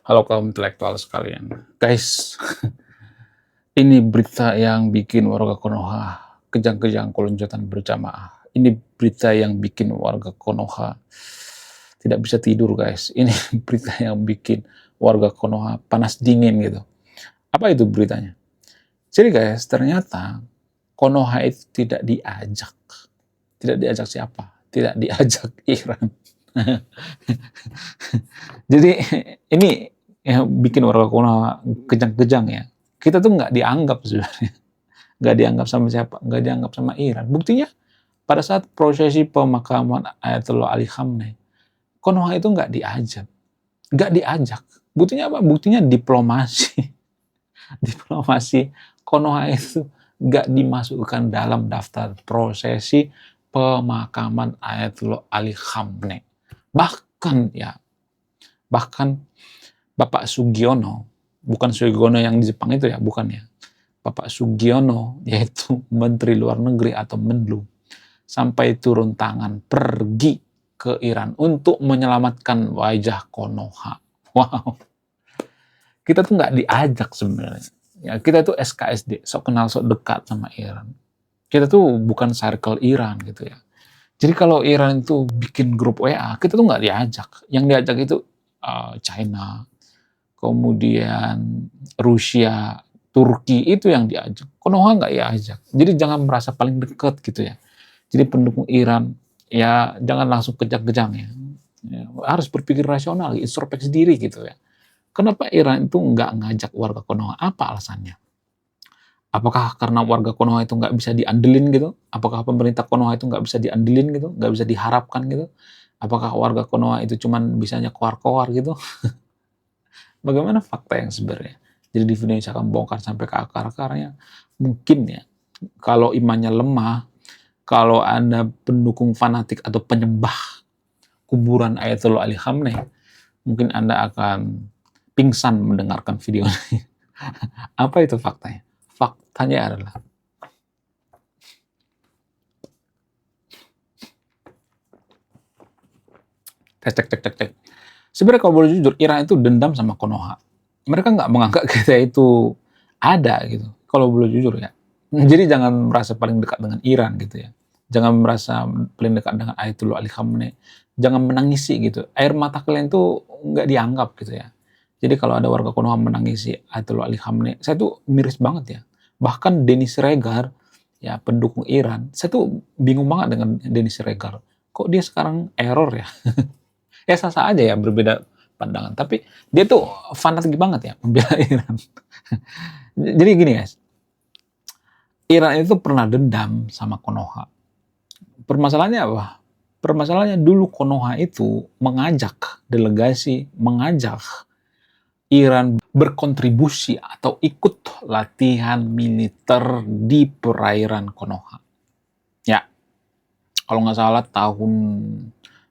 Halo kaum intelektual sekalian. Guys, ini berita yang bikin warga Konoha kejang-kejang keloncotan berjamaah. Ini berita yang bikin warga Konoha tidak bisa tidur, guys. Ini berita yang bikin warga Konoha panas dingin gitu. Apa itu beritanya? Jadi guys, ternyata Konoha itu tidak diajak. Tidak diajak siapa? Tidak diajak Iran. Jadi ini yang bikin warga Konoha kejang-kejang ya. Kita tuh nggak dianggap sebenarnya, nggak dianggap sama siapa, nggak dianggap sama Iran. Buktinya pada saat prosesi pemakaman Ayatollah Ali Khamenei, Konoha itu nggak diajak, nggak diajak. Buktinya apa? Buktinya diplomasi, diplomasi. Konoha itu nggak dimasukkan dalam daftar prosesi pemakaman Ayatollah Ali Khamenei. Bahkan ya, bahkan Bapak Sugiono, bukan Sugiono yang di Jepang itu ya, bukan ya. Bapak Sugiono, yaitu Menteri Luar Negeri atau Menlu, sampai turun tangan pergi ke Iran untuk menyelamatkan wajah Konoha. Wow, kita tuh nggak diajak sebenarnya. Ya, kita tuh SKSD, sok kenal sok dekat sama Iran. Kita tuh bukan circle Iran gitu ya. Jadi kalau Iran itu bikin grup WA, kita tuh nggak diajak. Yang diajak itu China, kemudian Rusia, Turki, itu yang diajak. Konoha nggak diajak. Jadi jangan merasa paling dekat gitu ya. Jadi pendukung Iran, ya jangan langsung kejang-kejang ya. Harus berpikir rasional, introspeksi diri gitu ya. Kenapa Iran itu nggak ngajak warga Konoha? Apa alasannya? Apakah karena warga Konoha itu nggak bisa diandelin gitu? Apakah pemerintah Konoha itu nggak bisa diandelin gitu? Nggak bisa diharapkan gitu? Apakah warga Konoha itu cuman bisanya koar-koar gitu? Bagaimana fakta yang sebenarnya? Jadi di video ini saya akan bongkar sampai ke akar-akarnya. Mungkin ya, kalau imannya lemah, kalau Anda pendukung fanatik atau penyembah kuburan Ayatollah Ali Khamenei, mungkin Anda akan pingsan mendengarkan video ini. Apa itu faktanya? Faktanya adalah cek. Sebenarnya kalau boleh jujur, Iran itu dendam sama Konoha. Mereka nggak menganggap kita itu ada gitu. Kalau boleh jujur ya. Jadi jangan merasa paling dekat dengan Iran gitu ya. Jangan merasa paling dekat dengan Ayatollah Ali Khamenei. Jangan menangisi gitu. Air mata kalian tuh nggak dianggap gitu ya. Jadi kalau ada warga Konoha menangisi Ayatollah Ali Khamenei, saya tuh miris banget ya. Bahkan Denis Regar, ya pendukung Iran, saya tuh bingung banget dengan Denis Regar. Kok dia sekarang error ya? Ya sah-sah aja ya berbeda pandangan, tapi dia tuh fanatik banget ya membela Iran. Jadi gini guys, Iran itu pernah dendam sama Konoha. Permasalahannya apa? Permasalahannya dulu Konoha itu mengajak delegasi, mengajak Iran berkontribusi atau ikut latihan militer di perairan Konoha. Ya, kalau nggak salah tahun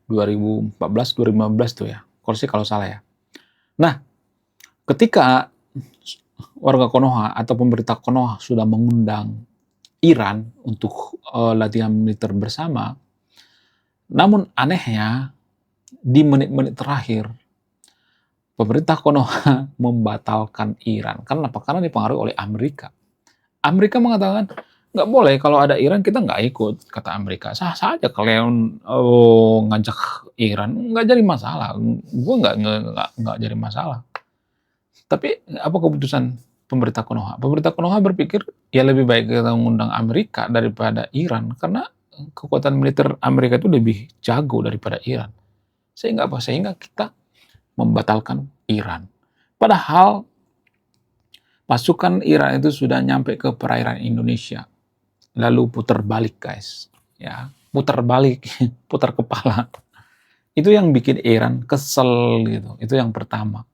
2014-2015 tuh ya, kalau salah ya. Nah, ketika warga Konoha atau pemerintah Konoha sudah mengundang Iran untuk latihan militer bersama, namun anehnya di menit-menit terakhir pemerintah Konoha membatalkan Iran. Karena apa? Karena dipengaruhi oleh Amerika. Amerika mengatakan nggak boleh kalau ada Iran kita nggak ikut, kata Amerika. Sah-sah aja kalian ngajak Iran, nggak jadi masalah. Gue nggak jadi masalah. Tapi apa keputusan pemerintah Konoha? Pemerintah Konoha berpikir ya lebih baik kita mengundang Amerika daripada Iran karena kekuatan militer Amerika itu lebih jago daripada Iran. Sehingga apa? Sehingga kita membatalkan Iran. Padahal pasukan Iran itu sudah nyampe ke perairan Indonesia. Lalu putar balik guys. Ya, putar balik, putar kepala. Itu yang bikin Iran kesel gitu. Itu yang pertama.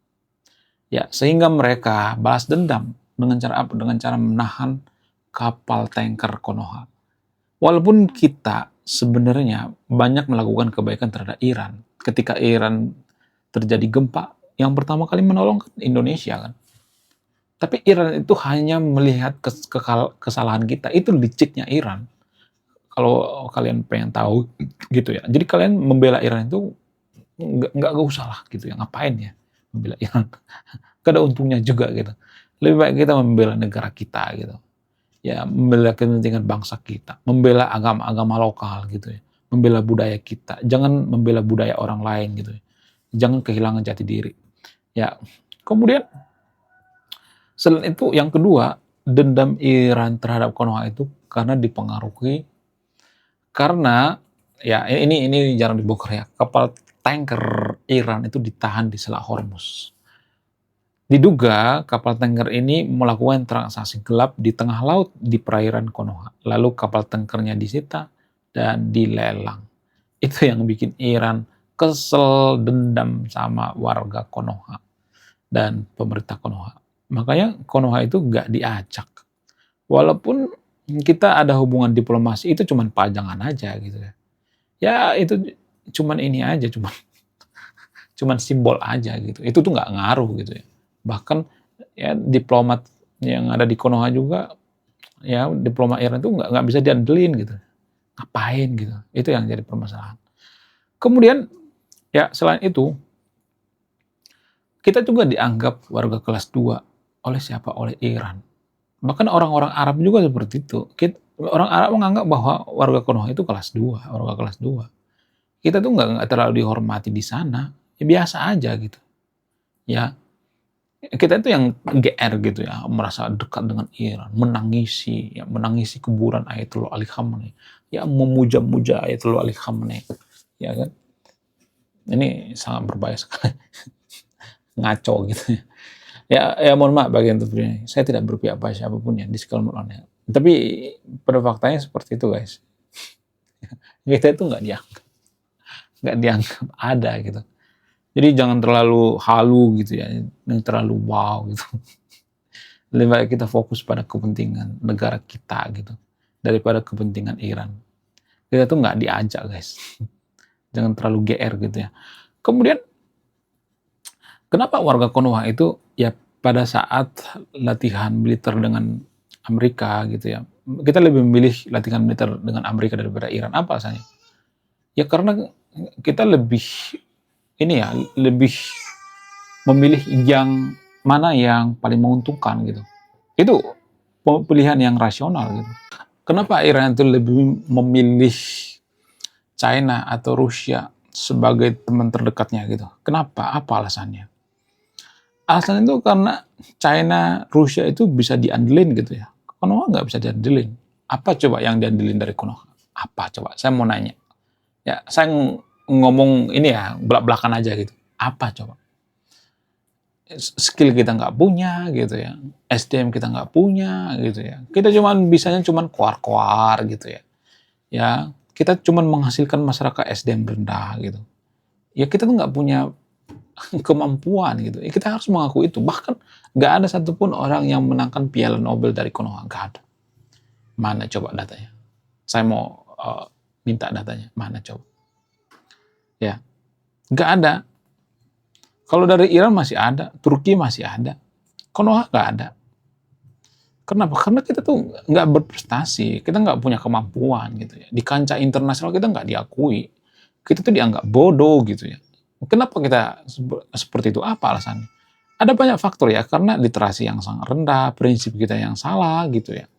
Ya, sehingga mereka balas dendam dengan cara apa? Dengan cara menahan kapal tanker Konoha. Walaupun kita sebenarnya banyak melakukan kebaikan terhadap Iran. Ketika Iran terjadi gempa, yang pertama kali menolong kan Indonesia kan. Tapi Iran itu hanya melihat kesalahan kita. Itu liciknya Iran. Kalau kalian pengen tahu gitu ya. Jadi kalian membela Iran itu nggak usah lah gitu ya. Ngapain ya? membela Iran. Gak ada untungnya juga gitu. Lebih baik kita membela negara kita gitu. Ya, membela kepentingan bangsa kita, membela agama-agama lokal gitu ya, membela budaya kita, jangan membela budaya orang lain gitu ya. Jangan kehilangan jati diri. Ya, kemudian selain itu yang kedua, dendam Iran terhadap Konoha itu karena dipengaruhi karena ya ini jarang dibongkar ya. Kapal tanker Iran itu ditahan di Selat Hormuz. Diduga kapal tanker ini melakukan transaksi gelap di tengah laut di perairan Konoha. Lalu kapal tankernya disita dan dilelang. Itu yang bikin Iran kesel, dendam sama warga Konoha dan pemerintah Konoha. Makanya Konoha itu gak diacak. Walaupun kita ada hubungan diplomasi, itu cuman pajangan aja gitu ya. Ya itu cuman ini aja, cuman simbol aja gitu. Itu tuh gak ngaruh gitu ya. Bahkan ya diplomat yang ada di Konoha juga, ya diplomat Iran itu nggak bisa diandelin gitu. Ngapain gitu. Itu yang jadi permasalahan. Kemudian ya selain itu, kita juga dianggap warga kelas 2 oleh siapa? Oleh Iran. Bahkan orang-orang Arab juga seperti itu. Orang Arab menganggap bahwa warga Konoha itu kelas 2, warga kelas 2. Kita tuh nggak terlalu dihormati di sana. Ya biasa aja gitu. Ya, kita itu yang GR gitu ya, merasa dekat dengan Iran, menangisi kuburan Ayatollah Ali Khamenei, ya memuja-muja Ayatollah Ali Khamenei, ya kan? Ini sangat berbahaya sekali, ngaco gitu ya. Ya mohon maaf bagian ini, saya tidak berpihak pada siapapun ya di segala macamnya. Tapi pada faktanya seperti itu guys. Kita itu nggak dianggap ada gitu. Jadi jangan terlalu halu gitu ya, terlalu wow gitu. Lebih baik kita fokus pada kepentingan negara kita gitu, daripada kepentingan Iran. Kita tuh nggak diajak guys. Jangan terlalu GR gitu ya. Kemudian, kenapa warga Konoha itu ya pada saat latihan militer dengan Amerika gitu ya, kita lebih memilih latihan militer dengan Amerika daripada Iran. Apa alasannya? Ya karena kita lebih lebih memilih yang mana yang paling menguntungkan gitu. Itu pilihan yang rasional gitu. Kenapa Iran itu lebih memilih China atau Rusia sebagai teman terdekatnya gitu? Kenapa? Apa alasannya? Alasannya itu karena China, Rusia itu bisa diandelin gitu ya. Konoha nggak bisa diandelin. Apa coba yang diandelin dari Konoha? Apa coba? Saya mau nanya. Ya, saya ngomong ini ya, belak-belakan aja gitu. Apa coba? Skill kita nggak punya gitu ya. SDM kita nggak punya gitu ya. Kita bisanya kuar-kuar gitu ya. Ya, kita menghasilkan masyarakat SDM rendah gitu. Ya kita tuh nggak punya kemampuan gitu. Ya, kita harus mengakui itu. Bahkan nggak ada satupun orang yang menangkan Piala Nobel dari Konoha. Nggak ada. Mana coba datanya? Saya mau minta datanya. Mana coba? Ya, nggak ada. Kalau dari Iran masih ada, Turki masih ada, Konoha nggak ada. Kenapa? Karena kita tuh nggak berprestasi, kita nggak punya kemampuan gitu ya. Di kancah internasional kita nggak diakui, kita tuh dianggap bodoh gitu ya. Kenapa kita seperti itu? Apa alasannya? Ada banyak faktor ya, karena literasi yang sangat rendah, prinsip kita yang salah gitu ya.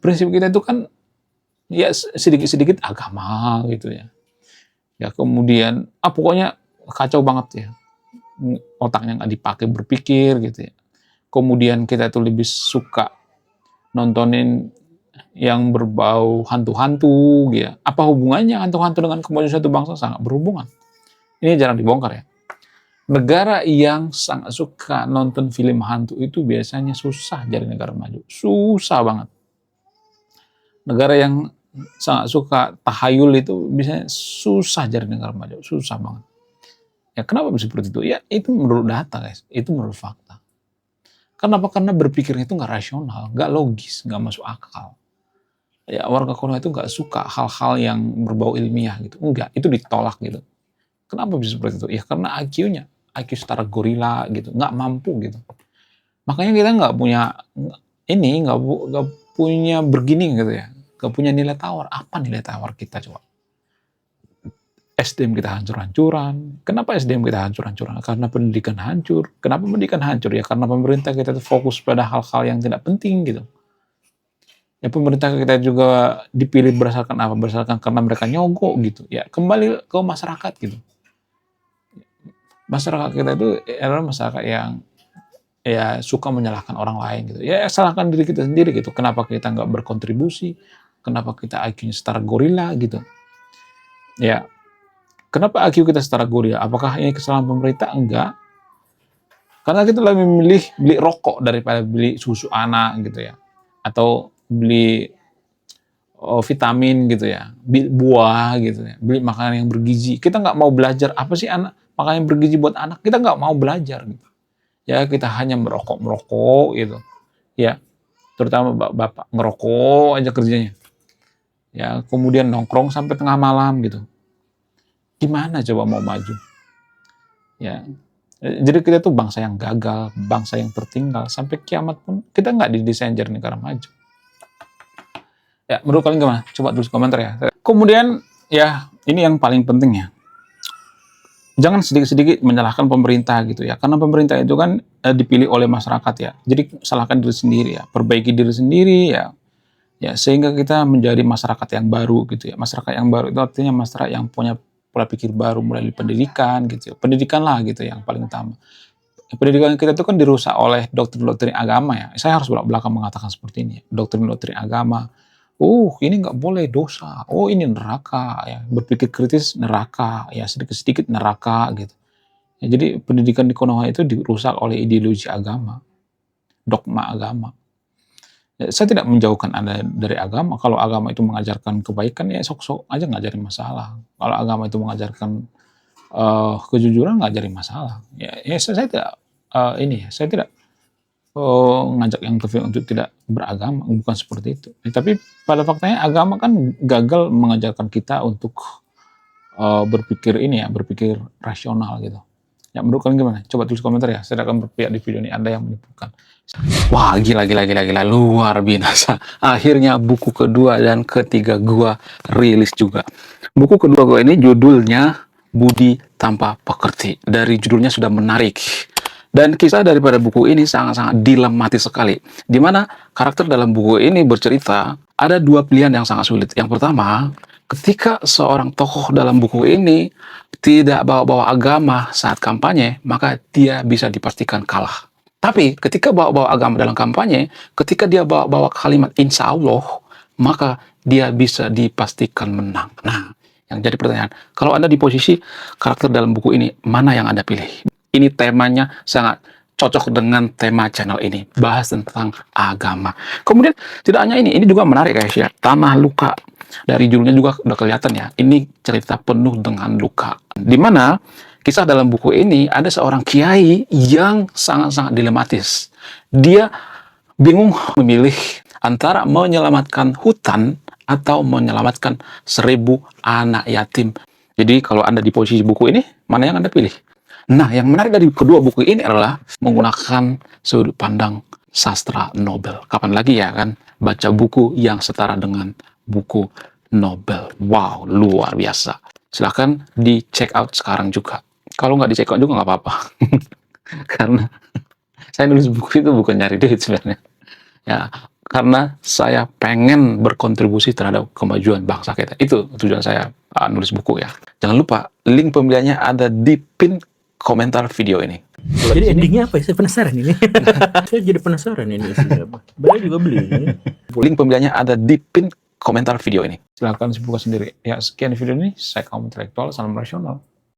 Prinsip kita itu kan ya sedikit-sedikit agama gitu ya. Ya kemudian, pokoknya kacau banget ya. Otaknya nggak dipakai berpikir gitu ya. Kemudian kita tuh lebih suka nontonin yang berbau hantu-hantu gitu ya. Apa hubungannya hantu-hantu dengan kemajuan suatu bangsa? Sangat berhubungan. Ini jarang dibongkar ya. Negara yang sangat suka nonton film hantu itu biasanya susah jadi negara maju. Susah banget. Negara yang sangat suka tahayul itu biasanya susah jadi negara maju. Susah banget. Ya kenapa bisa seperti itu? Ya itu menurut data guys. Itu menurut fakta. Kenapa? Karena berpikirnya itu nggak rasional, nggak logis, nggak masuk akal. Ya warga Konoha itu nggak suka hal-hal yang berbau ilmiah gitu. Enggak, itu ditolak gitu. Kenapa bisa seperti itu? Ya karena IQ-nya, IQ setara gorila gitu, nggak mampu gitu. Makanya kita nggak punya bergening gitu ya, nggak punya nilai tawar. Apa nilai tawar kita coba? SDM kita hancur-hancuran. Kenapa SDM kita hancur-hancuran? Karena pendidikan hancur. Kenapa pendidikan hancur? Ya karena pemerintah kita itu fokus pada hal-hal yang tidak penting gitu. Ya pemerintah kita juga dipilih berdasarkan apa? Berdasarkan karena mereka nyogok gitu. Ya kembali ke masyarakat gitu. Masyarakat kita itu adalah masyarakat yang ya suka menyalahkan orang lain gitu. Ya salahkan diri kita sendiri gitu. Kenapa kita nggak berkontribusi? Kenapa kita IQ-nya setara gorila gitu? Ya, kenapa IQ kita setara gorila? Apakah ini kesalahan pemerintah? Enggak. Karena kita lebih memilih beli rokok daripada beli susu anak gitu ya. Atau beli vitamin gitu ya. Beli buah gitu ya. Beli makanan yang bergizi. Kita nggak mau belajar. Apa sih makanan yang bergizi buat anak? Kita nggak mau belajar gitu. Ya kita hanya merokok gitu. Ya, terutama bapak ngerokok aja kerjanya. Ya, kemudian nongkrong sampai tengah malam gitu. Gimana coba mau maju? Ya, jadi kita tuh bangsa yang gagal, bangsa yang tertinggal. Sampai kiamat pun kita nggak didesain jadi negara maju. Ya, menurut kalian gimana? Coba tulis komentar ya. Kemudian, ya ini yang paling penting ya. Jangan sedikit-sedikit menyalahkan pemerintah gitu ya. Karena pemerintah itu kan dipilih oleh masyarakat ya. Jadi salahkan diri sendiri ya. Perbaiki diri sendiri ya. Ya, sehingga kita menjadi masyarakat yang baru gitu ya. Masyarakat yang baru itu artinya masyarakat yang punya pola pikir baru melalui pendidikan gitu ya. Pendidikan lah gitu yang paling utama. Pendidikan kita itu kan dirusak oleh doktrin-doktrin agama ya. Saya harus belak-belakan mengatakan seperti ini ya. Doktrin-doktrin agama. Ini nggak boleh dosa. Ini neraka ya. Berpikir kritis neraka ya. Sedikit-sedikit neraka gitu. Ya, jadi pendidikan di Konoha itu dirusak oleh ideologi agama. Dogma agama. Ya, saya tidak menjauhkan Anda dari agama. Kalau agama itu mengajarkan kebaikan, ya sok-sok aja ngajarin masalah. Kalau agama itu mengajarkan kejujuran, ngajarin masalah. Ya saya tidak saya tidak ngajak yang kafir untuk tidak beragama, bukan seperti itu. Tapi pada faktanya agama kan gagal mengajarkan kita untuk berpikir berpikir rasional gitu. Ya menurut kalian gimana? Coba tulis komentar ya. Saya akan berpihak di video ini. Anda yang menipukan. Wah, gila, luar biasa. Akhirnya buku kedua dan ketiga gua rilis juga. Buku kedua gua ini judulnya Budi Tanpa Pekerti. Dari judulnya sudah menarik. Dan kisah daripada buku ini sangat-sangat dilematis sekali. Di mana karakter dalam buku ini bercerita ada dua pilihan yang sangat sulit. Yang pertama, ketika seorang tokoh dalam buku ini tidak bawa-bawa agama saat kampanye, maka dia bisa dipastikan kalah. Tapi ketika bawa-bawa agama dalam kampanye, ketika dia bawa-bawa kalimat insya Allah, maka dia bisa dipastikan menang. Nah, yang jadi pertanyaan, kalau Anda di posisi karakter dalam buku ini, mana yang Anda pilih? Ini temanya sangat cocok dengan tema channel ini, bahas tentang agama. Kemudian tidak hanya ini juga menarik guys ya, Tanah Luka. Dari judulnya juga udah kelihatan ya, ini cerita penuh dengan luka. Dimana kisah dalam buku ini ada seorang kiai yang sangat-sangat dilematis. Dia bingung memilih antara menyelamatkan hutan atau menyelamatkan 1000 anak yatim. Jadi kalau Anda di posisi buku ini, mana yang Anda pilih? Nah, yang menarik dari kedua buku ini adalah menggunakan sudut pandang sastra Nobel. Kapan lagi ya kan baca buku yang setara dengan buku Nobel. Wow, luar biasa. Silahkan di check out sekarang juga. Kalau nggak di check out juga nggak apa-apa. Karena saya nulis buku itu bukan nyari duit sebenarnya. Ya, karena saya pengen berkontribusi terhadap kemajuan bangsa kita. Itu tujuan saya nulis buku ya. Jangan lupa, link pembeliannya ada di pin komentar video ini. Jadi endingnya apa ya? Saya penasaran ini. Saya jadi penasaran ini isinya apa. Beliau juga beli ini. Link pembeliannya ada di pin komentar video ini. Silahkan buka sendiri. Ya, sekian video ini. Saya kaum intelektual, salam rasional.